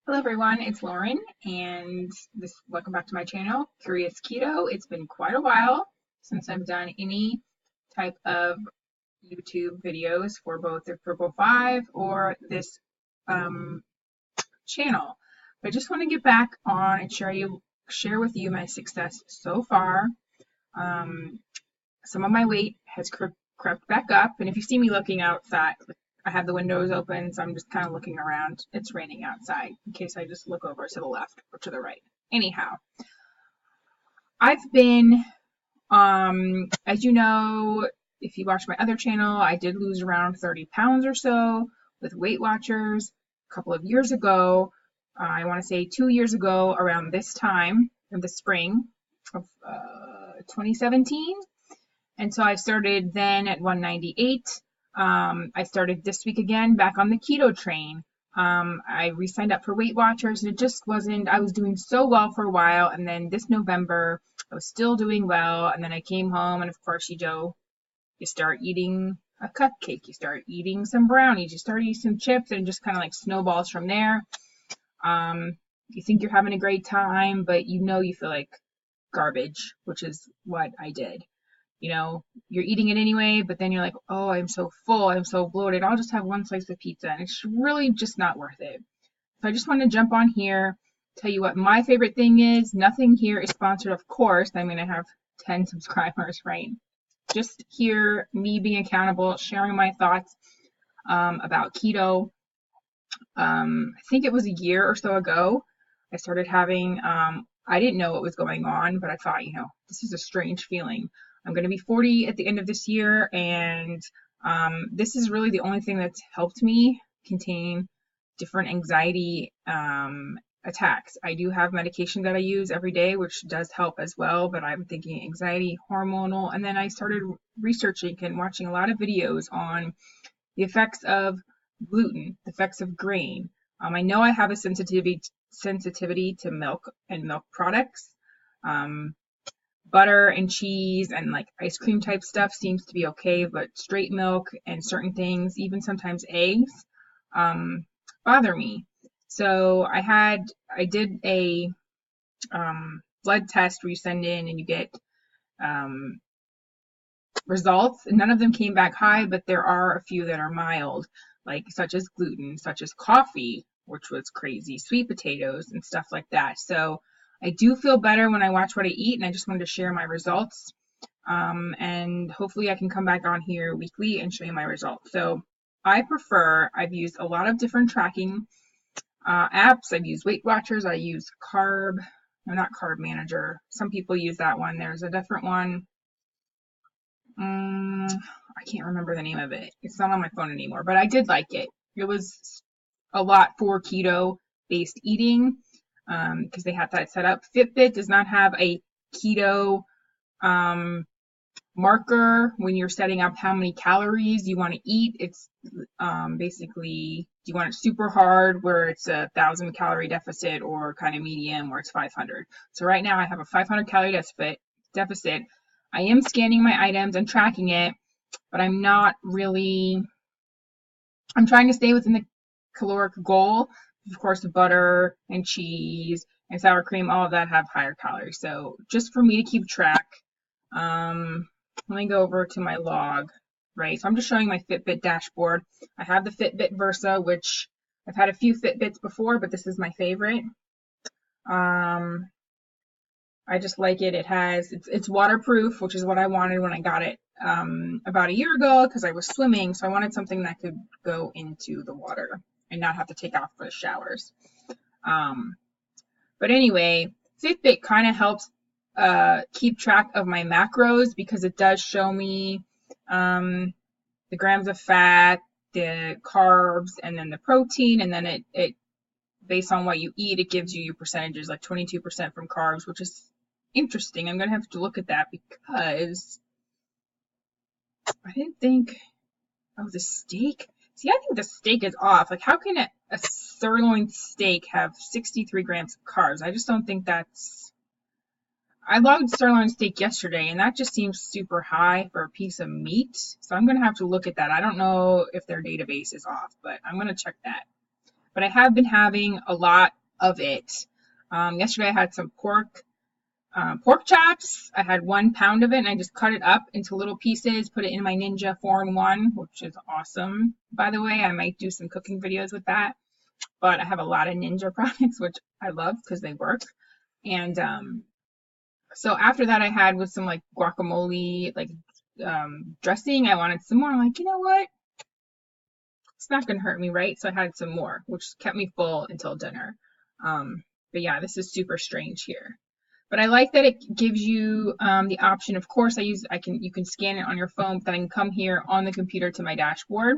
Hello everyone, it's Lauren and welcome back to my channel, Curious Keto. It's been quite a while since I've done any type of YouTube videos for both the Purple 5 or this um, channel. But I just want to get back on and share with you my success so far. Um, some of my weight has crept back up, and if you see me looking outside, I have the windows open, so I'm just kind of looking around. It's raining outside in case I just look over to the left or to the right. Anyhow, I've been, as you know, if you watch my other channel, I did lose around 30 pounds or so with Weight Watchers a couple of years ago. I want to say 2 years ago, around this time in the spring of 2017. And so I started then at 198. I started this week again back on the keto train. I re-signed up for Weight Watchers, and it just wasn't, I was doing so well for a while. And then this November, I was still doing well. And then I came home, and of course, you start eating a cupcake, you start eating some brownies, you start eating some chips, and it just kind of like snowballs from there. You think you're having a great time, but you feel like garbage, which is what I did. You're eating it anyway, but then you're like, oh, I'm so full, I'm so bloated, I'll just have one slice of pizza, and it's really just not worth it. So I just want to jump on here, tell you what my favorite thing is. Nothing here is sponsored, of course. I mean, I have 10 subscribers, right? Just here, me being accountable, sharing my thoughts about keto. I think it was a year or so ago, I started having, I didn't know what was going on, but I thought, this is a strange feeling. I'm going to be 40 at the end of this year, and this is really the only thing that's helped me contain different anxiety attacks. I do have medication that I use every day, which does help as well, but I'm thinking anxiety, hormonal, and then I started researching and watching a lot of videos on the effects of gluten, the effects of grain. I know I have a sensitivity to milk and milk products. Butter and cheese and like ice cream type stuff seems to be okay, but straight milk and certain things, even sometimes eggs, bother me. So I did a blood test where you send in and you get results. None of them came back high, but there are a few that are mild, like such as gluten, such as coffee, which was crazy, sweet potatoes and stuff like that. So I do feel better when I watch what I eat, and I just wanted to share my results. And hopefully I can come back on here weekly and show you my results. So I've used a lot of different tracking apps. I've used Weight Watchers. I use not Carb Manager. Some people use that one. There's a different one. I can't remember the name of it. It's not on my phone anymore, but I did like it. It was a lot for keto based eating because they had that set up. Fitbit does not have a keto marker when you're setting up how many calories you want to eat. It's basically, do you want it super hard where it's 1,000 calorie deficit, or kind of medium where it's 500. So right now I have a 500 calorie deficit. I am scanning my items and tracking it, but I'm trying to stay within the caloric goal. Of course, butter and cheese and sour cream, all of that have higher calories. So just for me to keep track, let me go over to my log, right? So I'm just showing my Fitbit dashboard. I have the Fitbit Versa, which I've had a few Fitbits before, but this is my favorite. I just like it. It's waterproof, which is what I wanted when I got it about a year ago, because I was swimming. So I wanted something that could go into the water and not have to take off for the showers. But anyway, Fitbit kind of helps keep track of my macros, because it does show me the grams of fat, the carbs, and then the protein, and then it based on what you eat, it gives you your percentages, like 22% from carbs, which is interesting. I'm going to have to look at that because I didn't think, the steak. See, I think the steak is off. Like, how can a sirloin steak have 63 grams of carbs? I just don't think that's, I logged sirloin steak yesterday, and that just seems super high for a piece of meat. So I'm going to have to look at that. I don't know if their database is off, but I'm going to check that. But I have been having a lot of it. Yesterday I had some pork chops. I had 1 pound of it, and I just cut it up into little pieces, put it in my Ninja 4-in-1, which is awesome. By the way, I might do some cooking videos with that, but I have a lot of Ninja products, which I love because they work. And so after that, I had with some like guacamole, like dressing. I wanted some more. I'm like, you know what? It's not going to hurt me, right? So I had some more, which kept me full until dinner. But yeah, this is super strange here. But I like that it gives you the option. Of course, you can scan it on your phone, but then I can come here on the computer to my dashboard.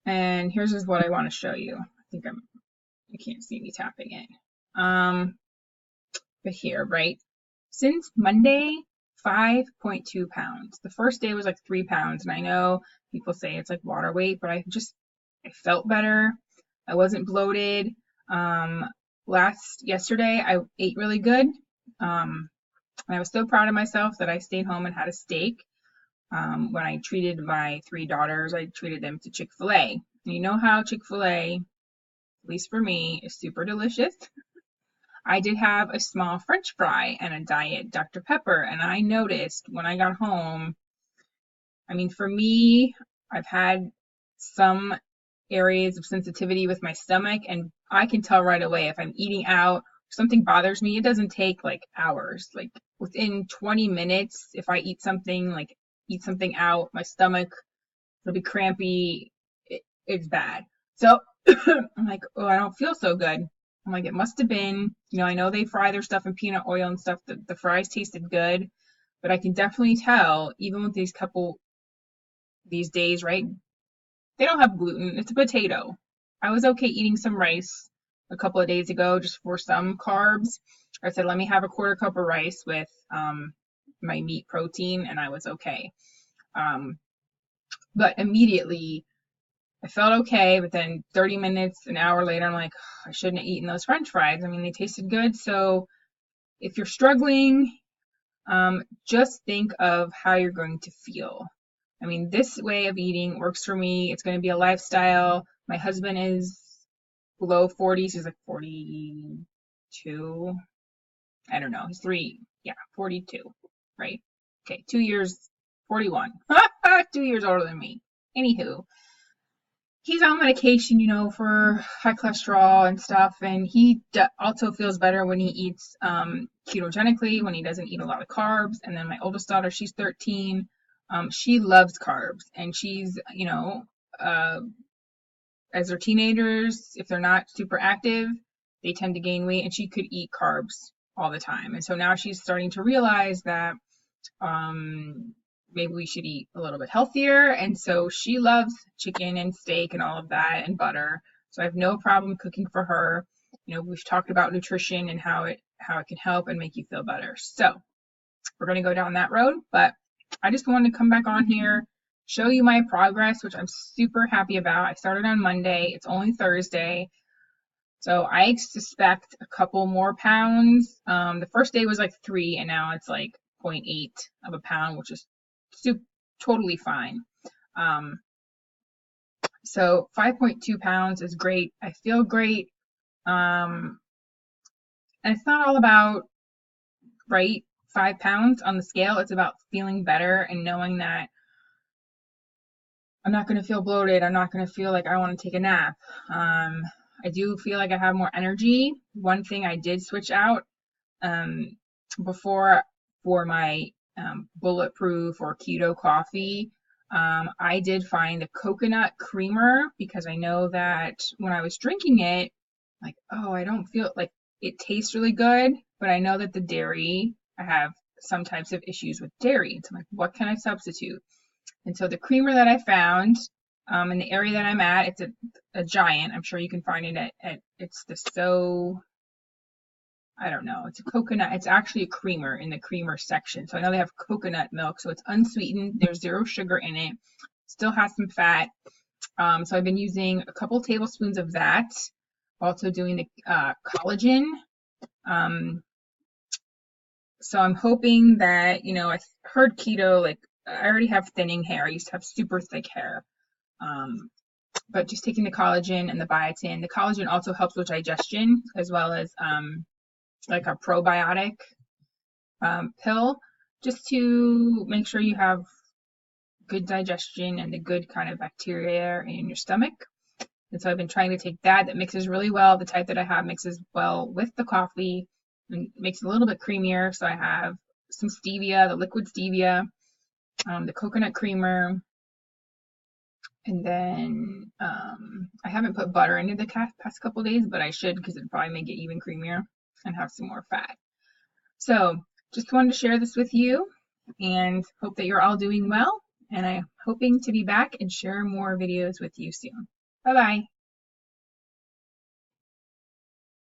And here's just what I want to show you. I think you can't see me tapping it. But here, right? Since Monday, 5.2 pounds. The first day was like 3 pounds, and I know people say it's like water weight, but I felt better. I wasn't bloated. Yesterday I ate really good. And I was so proud of myself that I stayed home and had a steak. When I treated my 3 daughters, I treated them to Chick-fil-A. And you know how Chick-fil-A, at least for me, is super delicious. I did have a small French fry and a diet Dr. Pepper, and I noticed when I got home, I mean, for me, I've had some areas of sensitivity with my stomach, and I can tell right away if I'm eating out, something bothers me. It doesn't take like hours. Like within 20 minutes, if I eat something out, my stomach will be crampy. It's bad. So I'm like, oh, I don't feel so good. I'm like, it must have been, I know they fry their stuff in peanut oil and stuff. The fries tasted good, but I can definitely tell, even with these days, right? They don't have gluten. It's a potato. I was okay eating some rice a couple of days ago just for some carbs. I said, let me have a quarter cup of rice with my meat protein, and I was okay. But immediately I felt okay, but then 30 minutes, an hour later, I'm like, I shouldn't have eaten those French fries. I mean, they tasted good. So if you're struggling, just think of how you're going to feel. I mean, this way of eating works for me. It's going to be a lifestyle. My husband is below 40s. He's like 42. I don't know. He's 42, right? Okay, 2 years, 41. 2 years older than me. Anywho, he's on medication, for high cholesterol and stuff, and he also feels better when he eats ketogenically, when he doesn't eat a lot of carbs. And then my oldest daughter, she's 13. She loves carbs, and she's, as they're teenagers, if they're not super active, they tend to gain weight, and she could eat carbs all the time. And so now she's starting to realize that maybe we should eat a little bit healthier. And so she loves chicken and steak and all of that and butter. So I have no problem cooking for her. We've talked about nutrition and how it can help and make you feel better. So we're going to go down that road, but I just wanted to come back on here, show you my progress, which I'm super happy about. I started on Monday. It's only Thursday. So I suspect a couple more pounds. The first day was like 3, and now it's like 0.8 of a pound, which is totally fine. So 5.2 pounds is great. I feel great. And it's not all about, right, 5 pounds on the scale. It's about feeling better and knowing that I'm not going to feel bloated. I'm not going to feel like I want to take a nap. I do feel like I have more energy. One thing I did switch out before for my bulletproof or keto coffee, I did find the coconut creamer, because I know that when I was drinking it, like, oh, I don't feel like it tastes really good, but I know that the dairy, I have some types of issues with dairy. So I'm like, what can I substitute? And so the creamer that I found in the area that I'm at, it's a giant. I'm sure you can find it at it's the I don't know. It's a coconut. It's actually a creamer in the creamer section. So I know they have coconut milk, so it's unsweetened. There's 0 sugar in it. Still has some fat. So I've been using a couple tablespoons of that. Also doing the collagen. So I'm hoping that, I heard keto, like I already have thinning hair. I used to have super thick hair. but just taking the collagen and the biotin. The collagen also helps with digestion as well as like a probiotic pill, just to make sure you have good digestion and the good kind of bacteria in your stomach. And so I've been trying to take that. That mixes really well. The type that I have mixes well with the coffee and makes it a little bit creamier. So I have some stevia, the liquid stevia, the coconut creamer, and then I haven't put butter into the past couple days, but I should because it probably make it even creamier and have some more fat. So just wanted to share this with you and hope that you're all doing well. And I'm hoping to be back and share more videos with you soon. Bye bye.